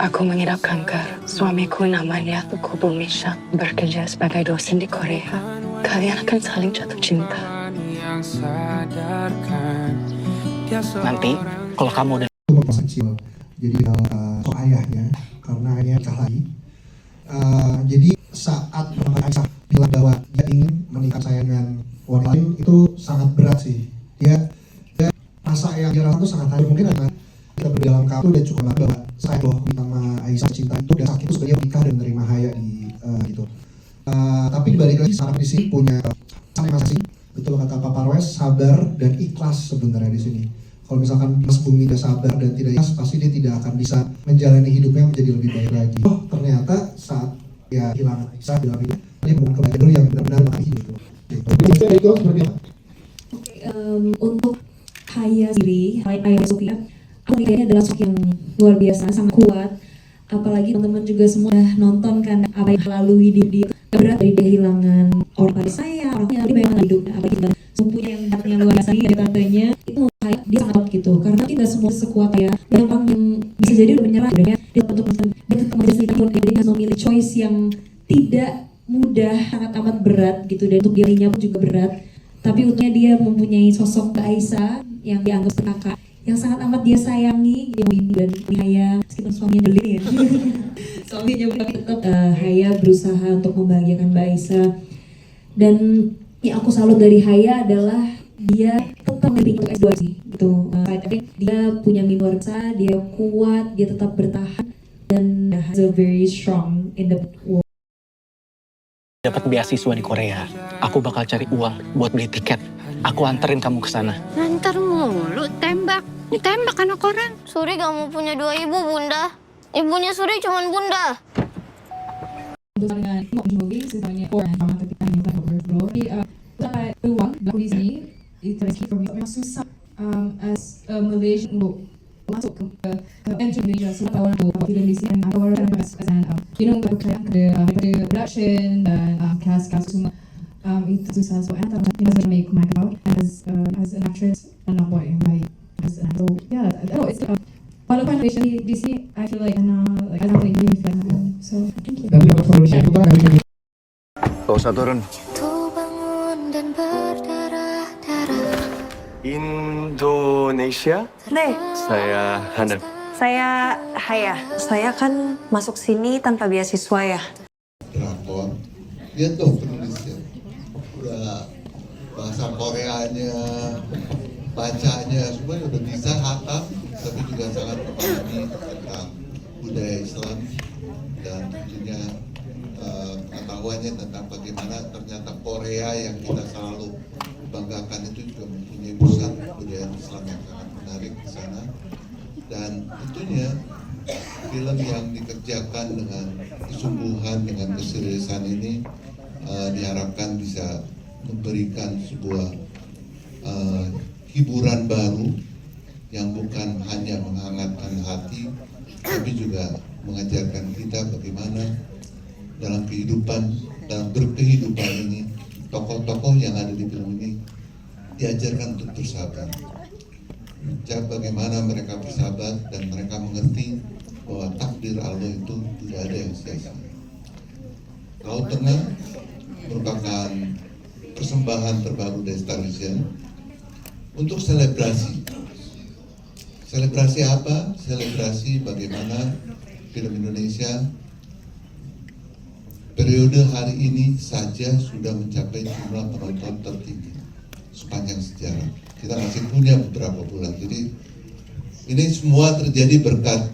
Aku mengidap kanker. Suamiku namanya Tuku Bumisha, bekerja sebagai dosen di Korea. Kalian akan saling jatuh cinta. Nanti, kalau kamu udah pas kecil, jadi sok ayahnya, karena ayahnya nikah lagi. Jadi saat Aisyah bilang bahwa dia ingin menikah saya dengan wanita lain, itu sangat berat sih. Dia rasa yang dia rasa itu sangat hancur. Mungkin karena kita berdalam kamu udah cukup lama bahwa saya loh sama Aisyah cinta itu, dan saat itu sebenarnya menikah dan menerima Haya di gitu. Tapi dibalik lagi sekarang di sini punya masing-masing, betul kata Pak Parwes, sabar dan ikhlas sebenarnya di sini. Kalau misalkan Mas Bumi tidak sabar dan tidak ikhlas, pasti dia tidak akan bisa menjalani hidupnya menjadi lebih baik lagi. Oh, ternyata saat dia hilang Aisyah dalam hidup, dia bukan kebahagiaan yang benar-benar mati gitu. Itu seperti apa? Untuk Haya sendiri, Haya Sofia, aku lihatnya adalah sosok yang luar biasa, sangat kuat. Apalagi teman-teman juga semua udah nonton kan apa yang lalui dia berat dari kehilangan orang tua saya, orangnya lebih banyak hidupnya, apalagi dengan sepupunya yang datangnya luar biasa dari tantenya, itu kayak dia sangat kuat gitu. Karena kita semua sekuat ya, dan orang yang bisa jadi udah menyerah, dia untuk dia kemajuan pun dia harus memilih choice yang tidak mudah, sangat amat berat gitu, dan untuk dirinya pun juga berat. Tapi untungnya dia mempunyai sosok Aisyah yang dianggap kakak yang sangat amat dia sayangi, dia Windy dan Haya, meskipun suaminya beli ya. Suaminya tapi tetap Haya berusaha untuk membahagiakan Mbak Aisyah. Dan yang aku salut dari Haya adalah dia tetap memiliki S2 sih, gitu. Dia punya mimpi besar, dia kuat, dia tetap bertahan dan has a very strong in the world. dapat beasiswa di Korea, aku bakal cari uang buat beli tiket. Aku anterin kamu ke sana. Nanti mulu tembak. Ditembak anak orang. Suri gak mau punya dua ibu, Bunda. Ibunya Suri cuman Bunda. Dengan movie misalnya orang sama ketika minta overflow uang berlaku di sini itu memang susah as a Malaysian untuk masuk ke entry Indonesia. Sebab orang tuh film di sini orang as an berkaitan ke production dan cast semua itu susah. So Anta doesn't make my out as an actress and a boy right. So yeah, it's walaupun di sini I feel like I don't really feel like so thank you. Dan dapat solusi itu kan Gak usah turun. Tuh bangun dan berdarah-darah. Indonesia? Nih, Saya Handan. saya Haya. Saya kan masuk sini tanpa beasiswa ya. Drakor, lihat dong penulisnya, udah bahasa Koreanya, bacanya, semuanya udah bisa hatam, tapi juga sangat memahami tentang budaya Islam dan tentunya pengetahuannya tentang bagaimana ternyata Korea yang kita selalu banggakan itu juga mempunyai pusat budaya Islam yang sangat menarik di sana. Dan tentunya film yang dikerjakan dengan kesungguhan, dengan keseriusan ini diharapkan bisa memberikan sebuah hiburan baru yang bukan hanya menghangatkan hati, tapi juga mengajarkan kita bagaimana dalam kehidupan, dalam berkehidupan ini, tokoh-tokoh yang ada di film ini diajarkan untuk bersabar. Bagaimana mereka bersabar dan mereka mengerti bahwa takdir Allah itu tidak ada yang sia-sia. Laut Tengah merupakan persembahan terbaru dari Star Vision untuk selebrasi. Selebrasi apa? Selebrasi bagaimana film Indonesia periode hari ini saja sudah mencapai jumlah penonton tertinggi sepanjang sejarah. Kita masih punya beberapa bulan. Jadi ini semua terjadi berkat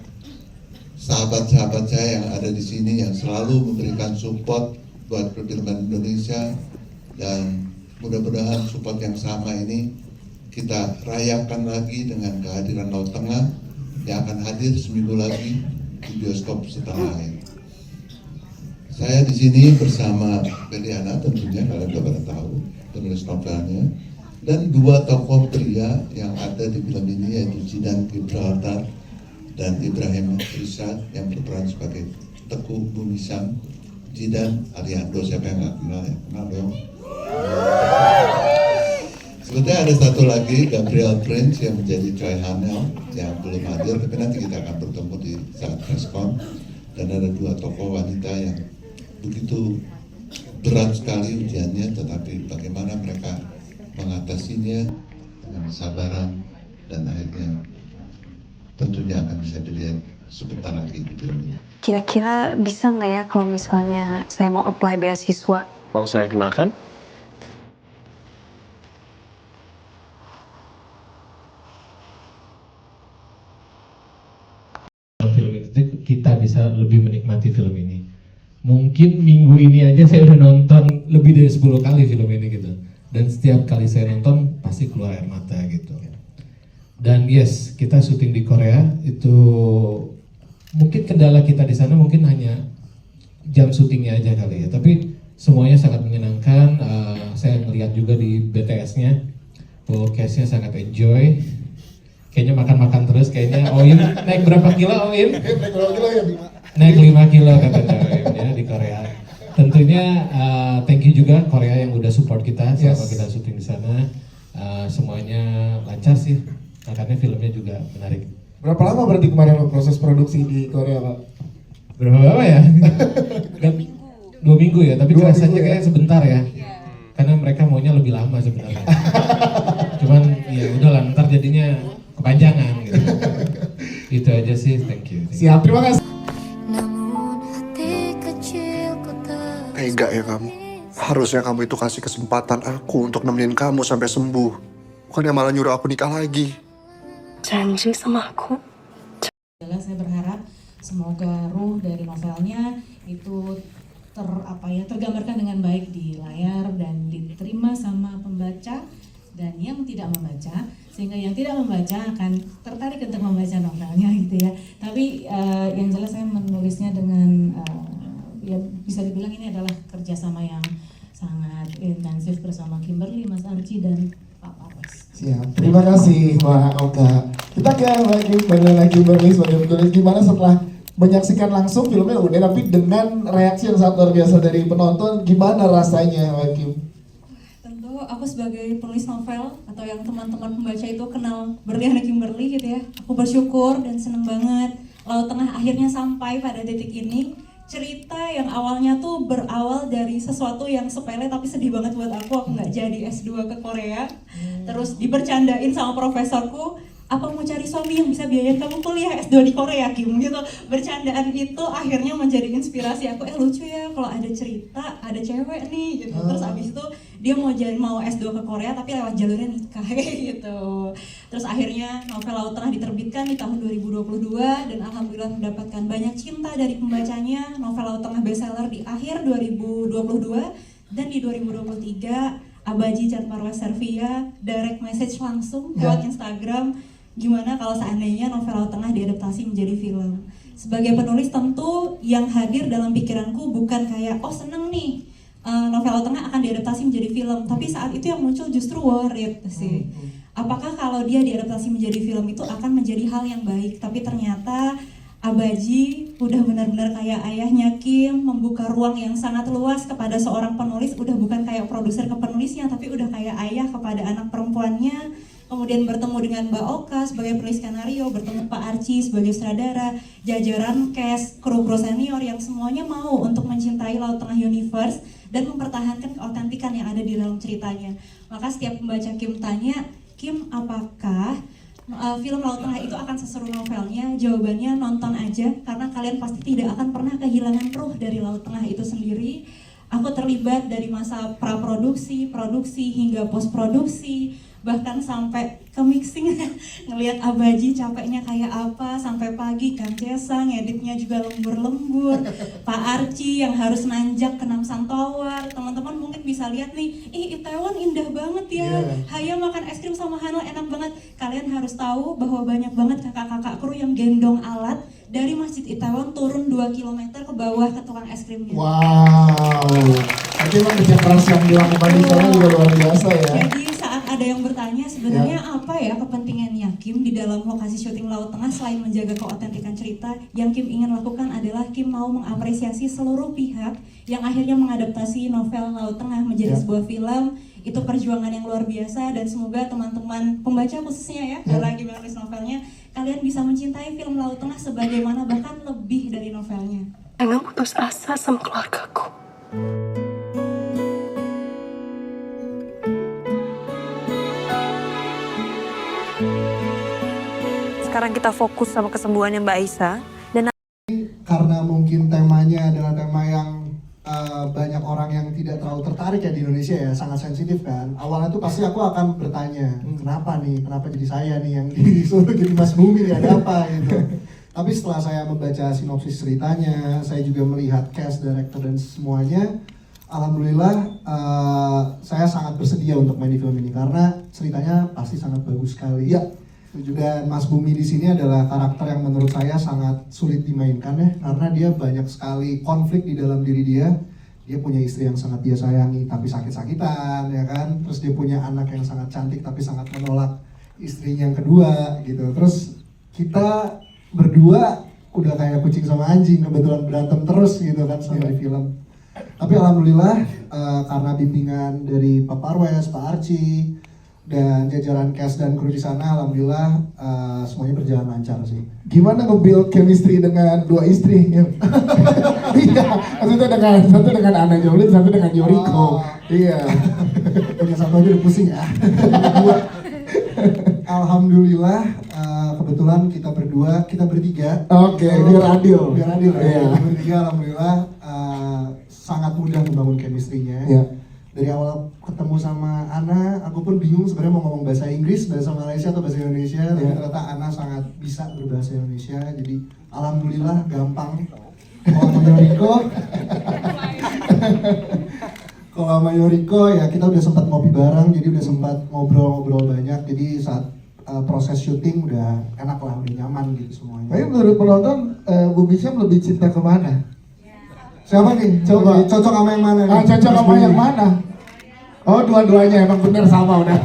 sahabat-sahabat saya yang ada di sini yang selalu memberikan support buat perfilman Indonesia, dan mudah-mudahan support yang sama ini kita rayakan lagi dengan kehadiran Laut Tengah yang akan hadir seminggu lagi di bioskop setanah air. Saya di sini bersama Beliana, tentunya kalian sudah pada tahu, penulis novelnya, dan dua tokoh pria yang ada di film ini yaitu Zidan Gibraltar dan Ibrahim Rishad yang berperan sebagai Teguh Bumisang. Zidan Ariando, siapa yang nggak kenal ya? Kenal dong. Sebetulnya ada satu lagi, Gabriel Prince yang menjadi Choi Hanel yang belum hadir, tapi nanti kita akan bertemu di saat preskon. Dan ada 2 tokoh wanita yang begitu berat sekali ujiannya, tetapi bagaimana mereka mengatasinya dengan kesabaran dan akhirnya tentunya akan bisa dilihat sebentar lagi di film ini. Kira-kira bisa nggak ya kalau misalnya saya mau apply beasiswa? Mau saya kenalkan? Film itu kita bisa lebih menikmati film ini. Mungkin minggu ini aja saya udah nonton lebih dari 10 kali film ini gitu. Dan setiap kali saya nonton pasti keluar air mata gitu. Dan yes, kita syuting di Korea itu mungkin kendala kita di sana mungkin hanya jam syutingnya aja kali ya. Tapi semuanya sangat menyenangkan. Saya ngelihat juga di BTS-nya bahwa cast-nya sangat enjoy. Kayaknya makan-makan terus, kayaknya Oim naik berapa kilo Oim? Naik berapa kilo ya? Naik 5 kilo katanya Oim ya di Korea. Tentunya thank you juga Korea yang udah support kita selama kita syuting di sana. Semuanya lancar sih, makanya filmnya juga menarik. Berapa lama berarti kemarin proses produksi di Korea, Pak? Berapa lama ya? 2 minggu ya, tapi rasanya kayak sebentar ya. Karena mereka maunya lebih lama sebenarnya. Cuman ya udahlah, ntar jadinya kepanjangan gitu. Itu aja sih, thank you. Siap, terima kasih. Namun hati kecilku tak Tega ya kamu. Harusnya kamu itu kasih kesempatan aku untuk nemenin kamu sampai sembuh. Bukannya malah nyuruh aku nikah lagi. Janji sama aku. Saya berharap semoga ruh dari novelnya itu tergambarkan dengan baik di layar dan diterima sama pembaca dan yang tidak membaca, sehingga yang tidak membaca akan tertarik untuk membaca novelnya gitu ya. Tapi yang jelas saya menulisnya dengan ya bisa dibilang ini adalah kerjasama yang sangat intensif bersama Kimberly, Mas Archie dan Pak Parwes. Siap, terima kasih Mbak Oka. Kita ke Mbak Kimberly sebagai penulis, gimana setelah menyaksikan langsung filmnya udah, tapi dengan reaksi yang sangat luar biasa dari penonton, gimana rasanya Mbak Kim? Tentu aku sebagai penulis novel atau yang teman-teman pembaca itu kenal Berliana Kimberly gitu ya, aku bersyukur dan seneng banget Laut Tengah akhirnya sampai pada titik ini. Cerita yang awalnya tuh berawal dari sesuatu yang sepele tapi sedih banget buat aku nggak jadi S2 ke Korea. Terus dibercandain sama profesorku, apa mau cari suami yang bisa biayain kamu kuliah S2 di Korea, Kim, gitu. Bercandaan itu akhirnya menjadi inspirasi aku, lucu ya kalau ada cerita, ada cewek nih, gitu. Terus abis itu dia mau S2 ke Korea tapi lewat jalurnya nikah, gitu. Terus akhirnya novel Laut Tengah diterbitkan di tahun 2022 dan alhamdulillah mendapatkan banyak cinta dari pembacanya. Novel Laut Tengah bestseller di akhir 2022 dan di 2023 Abaji Chat Parwes Servia direct message langsung buat Instagram, gimana kalau seandainya novel Laut Tengah diadaptasi menjadi film. Sebagai penulis tentu yang hadir dalam pikiranku bukan kayak seneng nih novel Laut Tengah akan diadaptasi menjadi film, tapi saat itu yang muncul justru worried sih. Apakah kalau dia diadaptasi menjadi film itu akan menjadi hal yang baik? Tapi ternyata Abaji udah benar-benar kayak ayahnya Kim, membuka ruang yang sangat luas kepada seorang penulis, udah bukan kayak produser ke penulisnya, tapi udah kayak ayah kepada anak perempuannya. Kemudian bertemu dengan Mbak Oka sebagai penulis skenario, bertemu Pak Archie sebagai sutradara, jajaran cast, kru senior yang semuanya mau untuk mencintai Laut Tengah Universe dan mempertahankan keautentikan yang ada di dalam ceritanya. Maka setiap pembaca Kim tanya, Kim, apakah film Laut Tengah itu akan seseru novelnya? Jawabannya nonton aja, karena kalian pasti tidak akan pernah kehilangan ruh dari Laut Tengah itu sendiri. Aku terlibat dari masa praproduksi, produksi hingga postproduksi, bahkan sampai ke mixing ngelihat Abaji capeknya kayak apa sampai pagi kan Cesa ngeditnya juga lembur-lembur, Pak Archie yang harus nanjak ke Namsan Tower. Teman-teman mungkin bisa lihat nih, Itaewon indah banget ya, Haya makan es krim sama Hano enak banget. Kalian harus tahu bahwa banyak banget kakak-kakak kru yang gendong alat dari Masjid Itaewon turun 2 km ke bawah ke tukang es krimnya. Wow, tapi memang kerja keras yang dilakukan di sana juga luar biasa ya. Jadi saat ada yang bertanya sebenarnya apa ya kepentingannya? Kim di dalam lokasi syuting Laut Tengah, selain menjaga keautentikan cerita, yang Kim ingin lakukan adalah Kim mau mengapresiasi seluruh pihak yang akhirnya mengadaptasi novel Laut Tengah menjadi sebuah film. Itu perjuangan yang luar biasa, dan semoga teman-teman pembaca khususnya ya, karena Kim yang nulis novelnya, kalian bisa mencintai film Laut Tengah sebagaimana bahkan lebih dari novelnya. Jangan putus asa sama keluargaku. Sekarang kita fokus sama kesembuhannya Mbak Aisyah. Dan Karena mungkin temanya adalah tema yang banyak orang yang tidak terlalu tertarik ya di Indonesia ya, sangat sensitif kan. Awalnya tuh pasti aku akan bertanya, kenapa jadi saya nih yang disuruh jadi Mas Bumi nih, ada apa gitu. Tapi setelah saya membaca sinopsis ceritanya, saya juga melihat cast, director dan semuanya, alhamdulillah saya sangat bersedia untuk main di film ini karena ceritanya pasti sangat bagus sekali. Ya. Dan Mas Bumi di sini adalah karakter yang menurut saya sangat sulit dimainkan ya, karena dia banyak sekali konflik di dalam diri dia. Dia punya istri yang sangat dia sayangi tapi sakit-sakitan ya kan. Terus dia punya anak yang sangat cantik tapi sangat menolak istrinya yang kedua gitu. Terus kita berdua udah kayak kucing sama anjing, kebetulan berantem terus gitu kan selama di film. Tapi alhamdulillah karena bimbingan dari Pak Parwes, Pak Archie, dan jajaran cast dan kru di sana, alhamdulillah semuanya berjalan lancar sih. Gimana nge-build chemistry dengan dua istri? Iya, maksudnya satu dengan Anna Jolin, satu dengan Yoriko. Iya. Punya satu aja udah pusing ya. Alhamdulillah kebetulan kita bertiga. Oke, biar adil. Biar adil ya. Kita bertiga alhamdulillah sangat mudah membangun chemistry-nya. Iya. Dari awal ketemu sama Ana, aku pun bingung sebenarnya mau ngomong bahasa Inggris, bahasa Malaysia atau bahasa Indonesia. Tapi ternyata Ana sangat bisa berbahasa Indonesia, jadi alhamdulillah gampang. Kalau sama Yoriko ya kita udah sempat ngopi bareng, jadi udah sempat ngobrol-ngobrol banyak. Jadi saat proses syuting udah enak lah, udah nyaman gitu semuanya. Tapi menurut penonton, Bu Bisham lebih cinta kemana? Siapa nih? Coba cocok sama yang mana nih? Cocok sama yang mana? Oh, dua-duanya emang bener sama udah.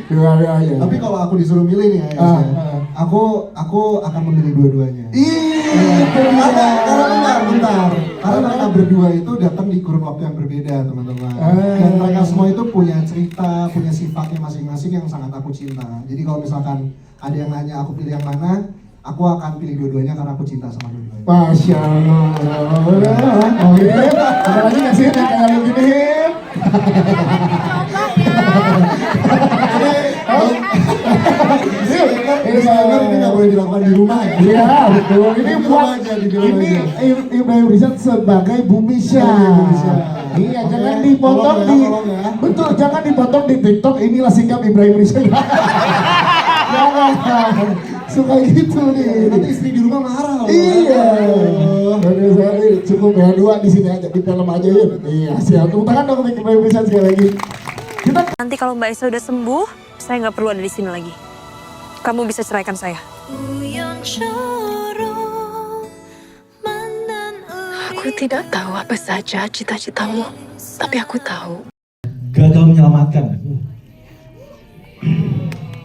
Dua-duanya. Tapi kalau aku disuruh milih nih ya, aku akan memilih dua-duanya. Bentar. Karena mereka berdua itu datang di kurun waktu yang berbeda, teman-teman. Dan mereka semua itu punya cerita, punya sifatnya masing-masing yang sangat aku cinta. Jadi kalau misalkan ada yang nanya aku pilih yang mana, aku akan pilih dua-duanya karena aku cinta sama dua-duanya. Masya Allah. Oh iya, apalagi ngasih kayak begini. Ini nggak boleh dilakukan di rumah ya? Iya betul. Ini buat ini Ibrahim Rizal sebagai Bumisha. Iya, jangan dipotong di betul, jangan dipotong di TikTok. Inilah sikap Ibrahim Rizal. Jangan suka gitu nih. Nanti istri di rumah marah. Iya. Cukup ya, dua di sini aja, di film aja ya. Iya, siap. Tepuk tangan dong untuk Ibrahim Rizal sekali lagi. nanti kalau Mbak Aisyah udah sembuh, saya nggak perlu ada di sini lagi. Kamu bisa ceraikan saya. Aku tidak tahu apa saja cita-citamu, tapi aku tahu. Gagal menyelamatkan.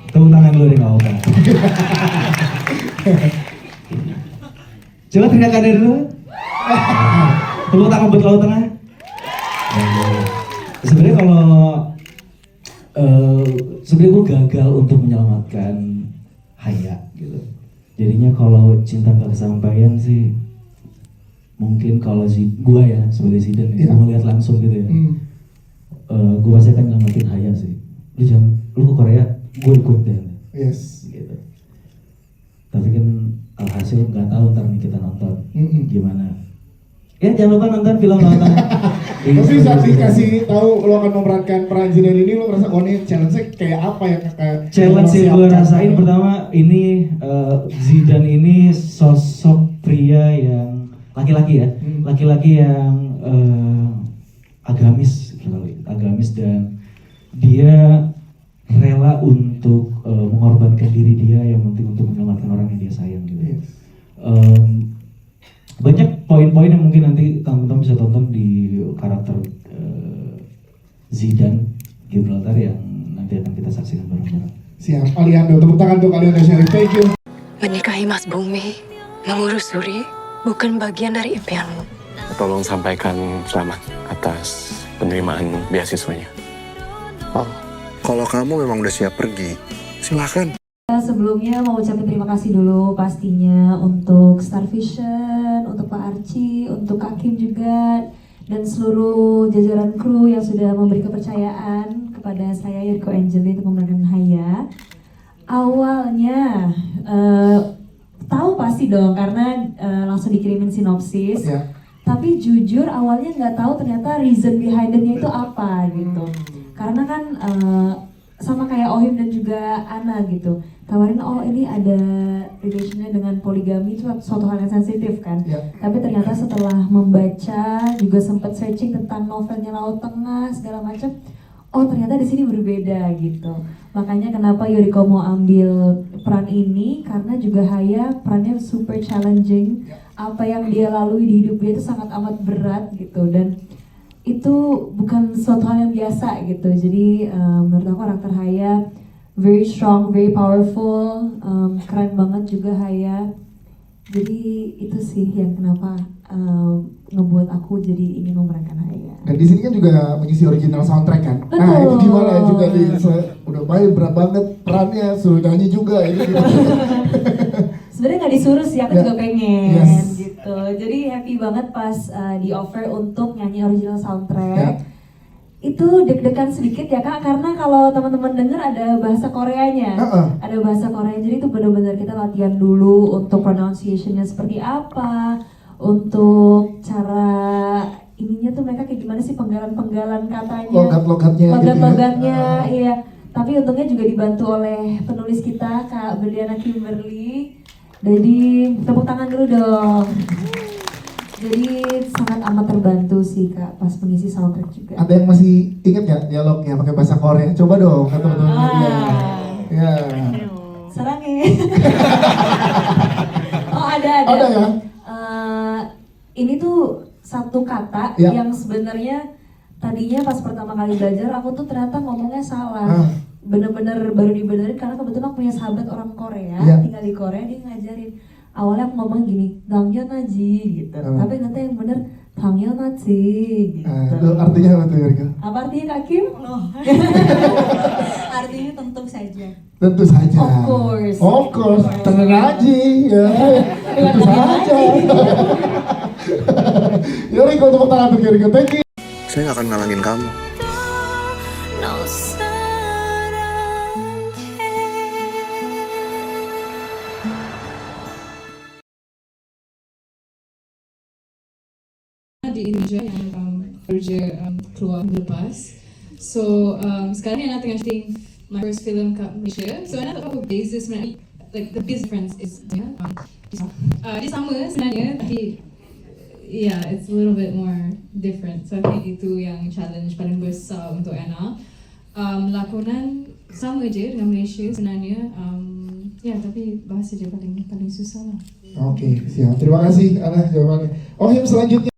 Tepuk tangan dulu deh, nggak apa-apa. Coba teriakan dari dulu. Tepuk tangan buat Laut Tengah. Sebenarnya kalau sebenarnya gue gagal untuk menyelamatkan Haya gitu. Jadinya kalau cinta nggak kesampaian sih, mungkin kalau gue ya sebagai Zidan ya, gue ngeliat langsung gitu ya, gue pasti akan nyelamatin Haya sih. Lu ke Korea, gue ikut deh. Yes. Gitu. Tapi kan alhasil nggak tahu ntar nih kita nonton gimana. Ya jangan lupa nonton film Laut Tengah. Tapi saat dikasih tahu lo akan memerankan peran Zidan ini, lo merasa ini challenge-nya kayak apa ya? Challenge yang gue rasain pertama ini Zidan ini sosok pria yang laki-laki ya, laki-laki yang agamis dan dia rela untuk mengorbankan diri dia yang penting untuk menyelamatkan orang yang dia sayang gitu. Banyak poin-poin yang mungkin nanti teman-teman bisa tonton di karakter Zidan Gibraltar yang nanti akan kita saksikan bareng-bareng. Siap, Aliando, tepuk tangan untuk Aliando Syarif, thank you. Menikahi Mas Bumi, mengurus Suri, bukan bagian dari impianmu. Tolong sampaikan selamat atas penerimaan beasiswanya. Oh, kalau kamu memang udah siap pergi, silakan. Sebelumnya mau ucapin terima kasih dulu pastinya untuk Star Vision, untuk Pak Archie, untuk Kak Kim juga, dan seluruh jajaran kru yang sudah memberi kepercayaan kepada saya Yuriko Angeli untuk memerankan Haya. Awalnya tahu pasti dong karena langsung dikirimin sinopsis. Ya. Tapi jujur awalnya nggak tahu ternyata reason behind it-nya itu apa gitu. Karena kan sama kayak Ohim dan juga Ana gitu. Tawarin oh ini ada relationnya dengan poligami itu suatu hal yang sensitif kan. Ya. Tapi ternyata setelah membaca juga sempat searching tentang novelnya Laut Tengah segala macam. Oh ternyata di sini berbeda gitu. Makanya kenapa Yuriko mau ambil peran ini karena juga Haya perannya super challenging. Apa yang dia lalui di hidup dia itu sangat amat berat gitu dan itu bukan suatu hal yang biasa gitu. Jadi menurut aku karakter Haya very strong, very powerful, keren banget juga Haya. Jadi itu sih yang kenapa ngebuat aku jadi ingin memerankan Haya. Dan di sini kan juga mengisi original soundtrack kan. Betul. Nah itu gimana juga udah main berat banget perannya, suruh nyanyi juga ini gitu. Sebenarnya nggak disuruh sih, aku Ya. juga pengen Yes. gitu. Jadi happy banget pas di offer untuk nyanyi original soundtrack. Ya. Itu deg-degan sedikit ya Kak, karena kalau teman-teman dengar ada bahasa Koreanya. Ada bahasa Korea, jadi itu benar-benar kita latihan dulu untuk pronunciation-nya seperti apa, untuk cara ininya tuh mereka kayak gimana sih penggalan-penggalan katanya. Logat-logatnya gitu ya. Logat-logatnya, iya. Tapi untungnya juga dibantu oleh penulis kita Kak Berliana Kimberly. Jadi tepuk tangan dulu dong. Jadi sangat amat terbantu sih Kak pas mengisi soundtrack juga. Ada yang masih ingat nggak dialognya pakai bahasa Korea? Coba dong kata teman-teman. Ya. Sarangnya. Oh ada. Ada ya? Ini tuh satu kata Ya. yang sebenarnya tadinya pas pertama kali belajar aku tuh ternyata ngomongnya salah. Bener-bener baru dibenerin karena kebetulan aku punya sahabat orang Korea, Ya. tinggal di Korea, dia ngajarin. Awalnya aku ngomong gini, 당연하지 gitu. Tapi nanti yang bener 당연하지 gitu. Itu artinya apa tuh Yuriko? Apa artinya Kak Kim? Artinya tentu saja. Tentu saja. Of course. Of course. Tenang aja ya. Tentu saja. Yuriko tepuk tangan untuk Yuriko. Thank you. Saya nggak akan ngalangin kamu. Di Indonesia yang kerja keluar minggu lepas. So sekarang Ana tengah shooting my first film kat Malaysia. So Ana tak tahu beza sebenarnya, like the biggest difference is dia sama sebenarnya tapi yeah it's a little bit more different. So I think itu yang challenge paling besar untuk Ana. Lakonan sama je dengan Malaysia sebenarnya. Ya tapi bahasa je paling susah lah. Oke, siap. Terima kasih Ana jawabannya. Ohim selanjutnya.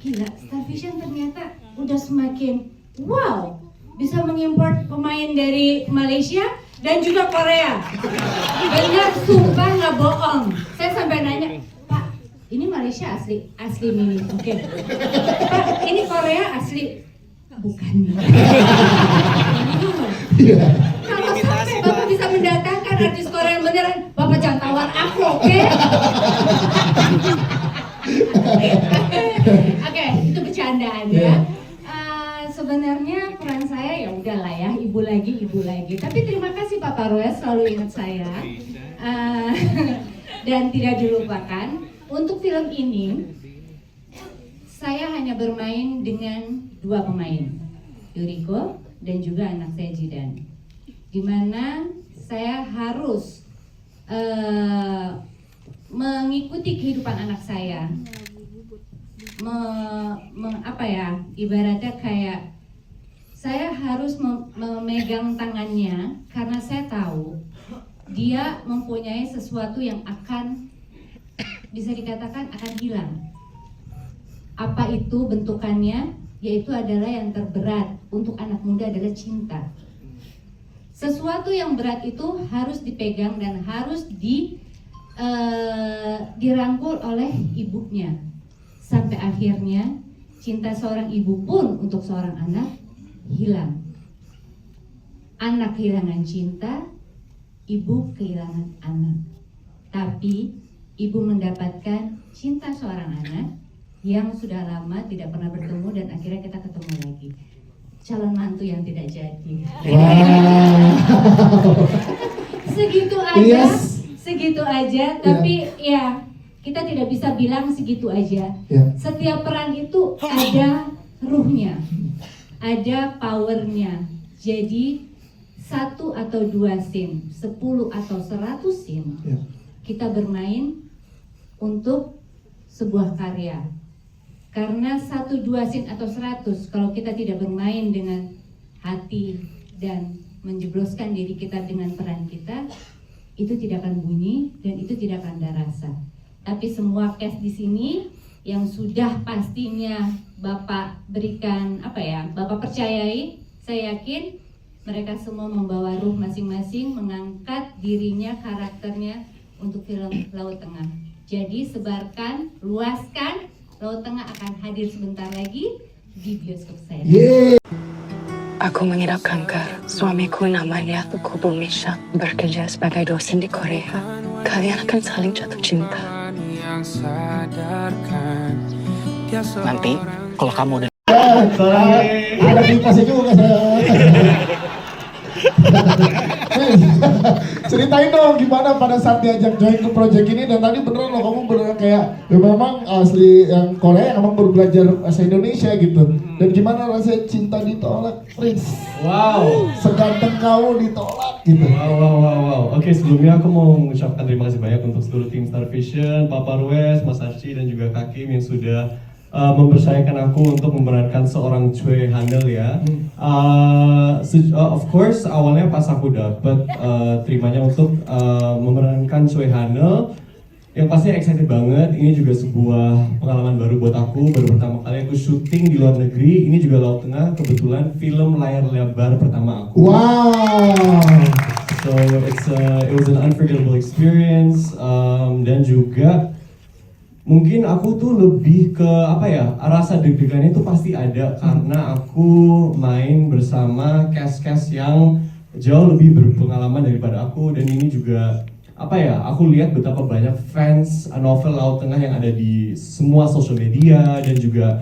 Gila, Star Vision ternyata udah semakin wow, bisa mengimport pemain dari Malaysia dan juga Korea. Benar, sumpah nggak bohong. Saya sampai nanya, Pak, ini Malaysia asli Mimi, oke. Pak, ini Korea asli, bukan. Kalau sampai Bapak bisa mendatangkan artis Korea beneran, Bapak jangan tawar aku, oke? Oke, itu bercandaan ya. Sebenarnya peran saya ya udahlah ya, ibu lagi. Tapi terima kasih Pak Parwes selalu ingat saya. Dan tidak dilupakan, untuk film ini saya hanya bermain dengan 2 pemain, Yuriko dan juga anak saya Jidan. Dimana saya harus mengikuti kehidupan anak saya. Ibaratnya kayak saya harus memegang tangannya karena saya tahu dia mempunyai sesuatu yang akan bisa dikatakan akan hilang. Apa itu bentukannya? Yaitu adalah yang terberat untuk anak muda adalah cinta. Sesuatu yang berat itu harus dipegang dan harus dirangkul oleh ibunya. Sampai akhirnya cinta seorang ibu pun untuk seorang anak hilang. Anak kehilangan cinta, ibu kehilangan anak. Tapi ibu mendapatkan cinta seorang anak yang sudah lama tidak pernah bertemu dan akhirnya kita ketemu lagi. Calon mantu yang tidak jadi. Segitu aja, segitu aja. Tapi ya kita tidak bisa bilang segitu aja. Setiap peran itu ada ruhnya, ada powernya. Jadi 1 atau 2 scene, 10 atau 100 scene, kita bermain untuk sebuah karya. Karena 1, 2 scene atau 100, kalau kita tidak bermain dengan hati dan menjebloskan diri kita dengan peran kita, itu tidak akan bunyi dan itu tidak akan ada rasa. Tapi semua cast di sini yang sudah pastinya Bapak berikan Bapak percayai, saya yakin mereka semua membawa ruh masing-masing, mengangkat dirinya, karakternya untuk film Laut Tengah. Jadi sebarkan, luaskan, Laut Tengah akan hadir sebentar lagi di bioskop saya. Aku mengidap kanker. Suamiku namanya Tuku Bumisha, bekerja sebagai dosen di Korea. Kalian akan saling jatuh cinta. Nanti kalau kamu udah Ada dikasih juga ceritain dong gimana pada saat diajak join ke project ini. Dan tadi beneran loh, kamu beneran kayak ya memang asli yang Korea yang emang baru belajar bahasa Indonesia gitu. Dan gimana rasanya cinta ditolak, Prince? Wow, seganteng kamu ditolak gitu. Wow. Oke, sebelumnya aku mau mengucapkan terima kasih banyak untuk seluruh tim Star Vision, Papa Rues, Mas Archie dan juga Kak Kim yang sudah mempercayakan aku untuk memerankan seorang Choi Handel ya. Of course awalnya pas aku dapet terimanya untuk memerankan Choi Handel, yang pasti excited banget. Ini juga sebuah pengalaman baru buat aku. Baru pertama kali aku syuting di luar negeri. Ini juga Laut Tengah, kebetulan film layar lebar pertama aku. Wow. So it was an unforgettable experience. Dan juga mungkin aku tuh lebih ke rasa deg-degannya itu pasti ada karena aku main bersama cast-cast yang jauh lebih berpengalaman daripada aku. Dan ini juga aku lihat betapa banyak fans novel Laut Tengah yang ada di semua social media. Dan juga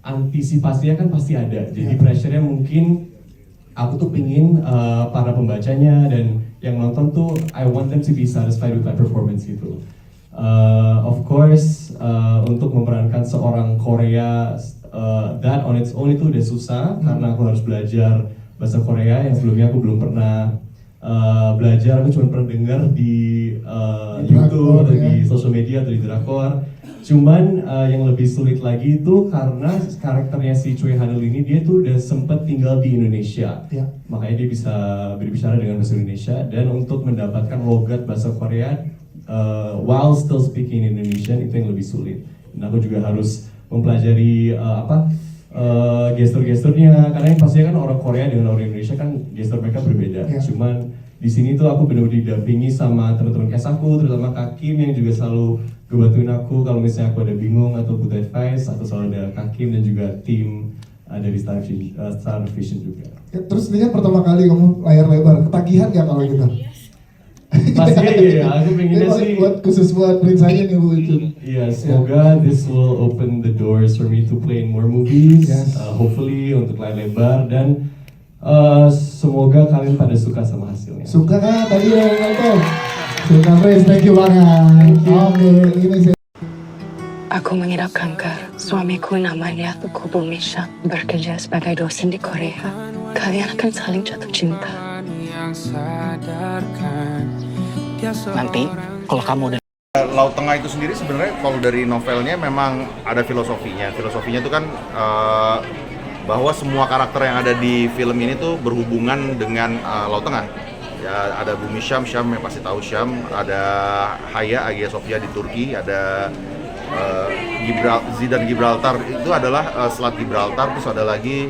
antisipasinya kan pasti ada. Jadi pressure-nya mungkin aku tuh pingin para pembacanya dan yang nonton tuh I want them to be satisfied with my performance gitu. Of course, untuk memerankan seorang Korea that on its own itu udah susah karena aku harus belajar bahasa Korea yang sebelumnya aku belum pernah belajar. Aku cuma pernah dengar di YouTube atau di social media atau di drakor. Cuman yang lebih sulit lagi itu karena karakternya si Choi Handel ini dia tuh udah sempet tinggal di Indonesia, makanya dia bisa berbicara dengan bahasa Indonesia. Dan untuk mendapatkan logat bahasa Korea while still speaking Indonesian itu yang lebih sulit. Dan aku juga harus mempelajari gestur-gesturnya karena yang pastinya kan orang Korea dengan orang Indonesia kan gestur mereka berbeda. Cuman di sini tuh aku benar-benar didampingi sama teman-teman cast aku, terutama Kak Kim yang juga selalu ngebantuin aku kalau misalnya aku ada bingung atau butuh advice, atau selalu ada Kak Kim dan juga tim dari Star Vision juga. Terus ini kan pertama kali kamu layar lebar, ketagihan gak kalau gitu? Pastinya iya, aku pengennya sih buat khusus buat Prince aja nih Bu. Iya, semoga this will open the doors for me to play in more movies, hopefully untuk layar lebar. Dan semoga kalian pada suka sama hasilnya. Suka kan tadi ya nonton? Suka Prince, thank you banget. Oke, ini saya. Aku mengidap kanker. Suamiku namanya Tuku Bumisha, bekerja sebagai dosen di Korea. Kalian akan saling jatuh cinta. Nanti kalau kamu udah Laut Tengah itu sendiri sebenarnya kalau dari novelnya memang ada filosofinya. Filosofinya itu kan bahwa semua karakter yang ada di film ini tuh berhubungan dengan Laut Tengah. Ya, ada Bumi Syam yang pasti tahu Syam, ada Hagia Sophia di Turki, ada Zidane Gibraltar, itu adalah Selat Gibraltar, terus ada lagi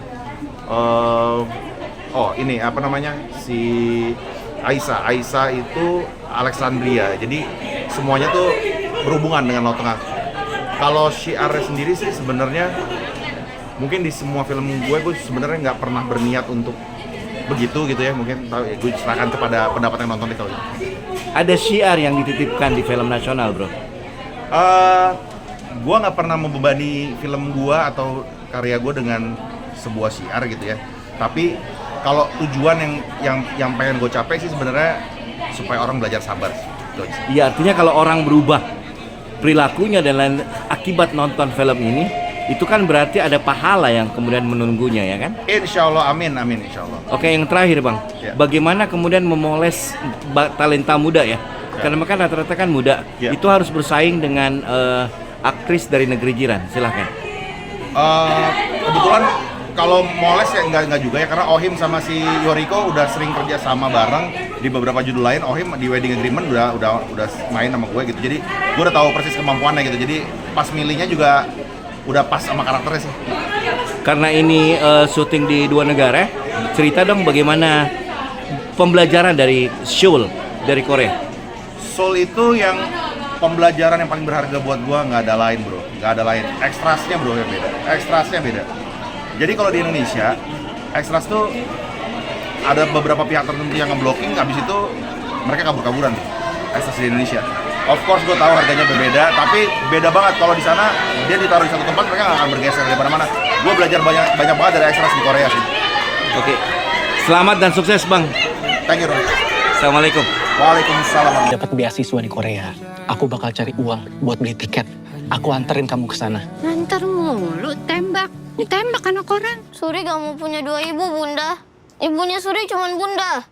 ini apa namanya, si Aisyah itu Alexandria. Jadi semuanya tuh berhubungan dengan Laut Tengah. Kalau syiarnya sendiri sih sebenarnya mungkin di semua film gue sebenarnya nggak pernah berniat untuk begitu gitu ya, mungkin gue serahkan kepada pendapat yang nonton itu. Ada syiar yang dititipkan di film nasional, bro? Gue nggak pernah membebani film gue atau karya gue dengan sebuah syiar gitu ya. Tapi kalau tujuan yang pengen gue capai sih sebenarnya supaya orang belajar sabar. Iya, artinya kalau orang berubah perilakunya dan lain akibat nonton film ini, itu kan berarti ada pahala yang kemudian menunggunya, ya kan? Insya Allah, amin, insya Allah. Oke, yang terakhir bang, bagaimana kemudian memoles talenta muda ya? Karena kan rata-rata kan muda, itu harus bersaing dengan aktris dari negeri jiran. Silahkan. Kebetulan kalau moles ya enggak juga ya, karena Ohim sama si Yoriko udah sering kerja sama bareng di beberapa judul lain. Ohim di Wedding Agreement udah main sama gue gitu, jadi gue udah tahu persis kemampuannya gitu. Jadi pas milihnya juga udah pas sama karakternya sih. Karena ini syuting di dua negara, cerita dong bagaimana pembelajaran dari Seoul dari Korea. Seoul itu yang pembelajaran yang paling berharga buat gue, nggak ada lain bro, nggak ada lain. Ekstrasnya bro yang beda, ekstrasnya beda. Jadi kalau di Indonesia, ekstras tuh ada beberapa pihak tertentu yang ngeblocking, habis itu mereka kabur-kaburan tuh, ekstras di Indonesia. Of course gue tahu harganya berbeda, tapi beda banget. Kalau di sana dia ditaruh di satu tempat, mereka nggak akan bergeser dari mana-mana. Gue belajar banyak banget dari ekstras di Korea sih. Oke, selamat dan sukses bang. Thank you Ron. Assalamualaikum. Waalaikumsalam. Dapat beasiswa di Korea, aku bakal cari uang buat beli tiket. Aku anterin kamu ke sana. Nanti mulu tembak. Ditembak anak orang. Suri gak mau punya dua ibu, Bunda. Ibunya Suri cuman Bunda.